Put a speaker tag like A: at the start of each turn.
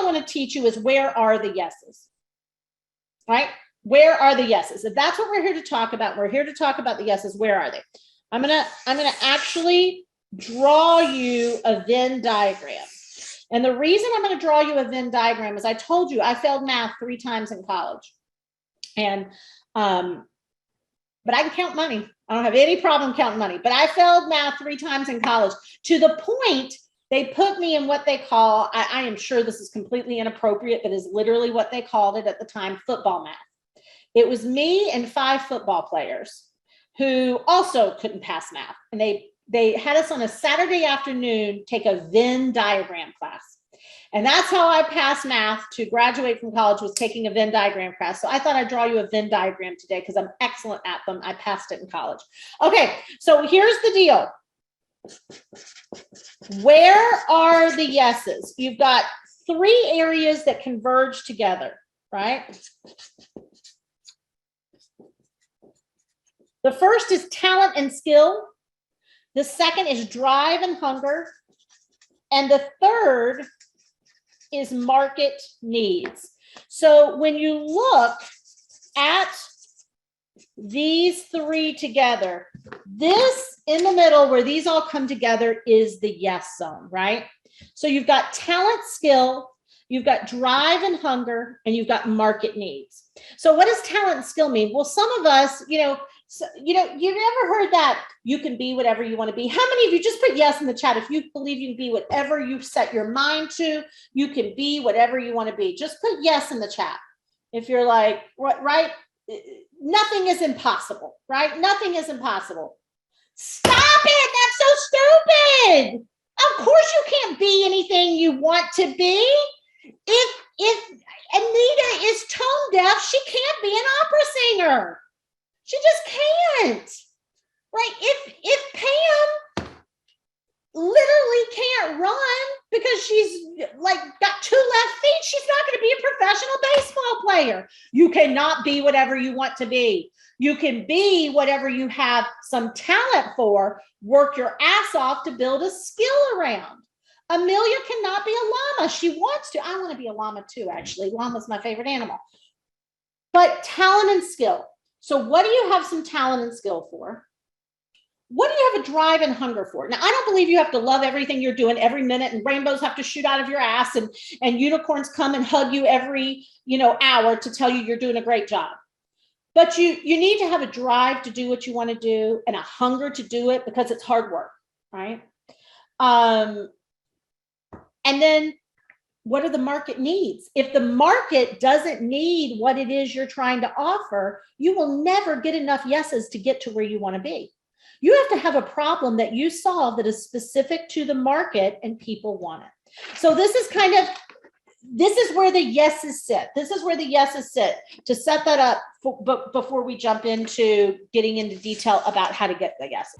A: want to teach you is where are the yeses, right? Where are the yeses? If that's what we're here to talk about, we're here to talk about the yeses. Where are they? I'm gonna actually draw you a Venn diagram. And the reason I'm going to draw you a Venn diagram is I told you I failed math 3 times in college. And but I can count money. I don't have any problem counting money, but I failed math 3 times in college to the point they put me in what they call, I am sure this is completely inappropriate, but is literally what they called it at the time, football math. It was me and 5 football players who also couldn't pass math. And they had us on a Saturday afternoon take a Venn diagram class. And that's how I passed math to graduate from college, was taking a Venn diagram class. So I thought I'd draw you a Venn diagram today because I'm excellent at them. I passed it in college. Okay, so here's the deal. Where are the yeses? You've got 3 areas that converge together, right? The first is talent and skill. The second is drive and hunger. And the third is market needs. So when you look at these 3 together, this in the middle where these all come together is the yes zone, right? So you've got talent, skill, you've got drive and hunger, and you've got market needs. So what does talent and skill mean? Well, some of us, you've never heard that you can be whatever you want to be. How many of you just put yes in the chat if you believe you can be whatever you set your mind to? You can be whatever you want to be. Just put yes in the chat. If you're like, right, nothing is impossible, right? Nothing is impossible. Stop it. That's so stupid. Of course you can't be anything you want to be. If Anita is tone deaf, she can't be an opera singer. She just can't, right? If Pam literally can't run because she's like got 2 left feet, she's not going to be a professional baseball player. You cannot be whatever you want to be. You can be whatever you have some talent for, work your ass off to build a skill around. Amelia cannot be a llama. She wants to. I want to be a llama too, actually. Llama's my favorite animal. But talent and skill. So what do you have some talent and skill for? What do you have a drive and hunger for? Now, I don't believe you have to love everything you're doing every minute and rainbows have to shoot out of your ass and unicorns come and hug you every, hour to tell you you're doing a great job. But you need to have a drive to do what you want to do and a hunger to do it because it's hard work, right? And then what are the market needs? If the market doesn't need what it is you're trying to offer, you will never get enough yeses to get to where you want to be. You have to have a problem that you solve that is specific to the market and people want it. So this is where the yeses sit. This is where the yeses sit to set that up before we jump into getting into detail about how to get the yeses.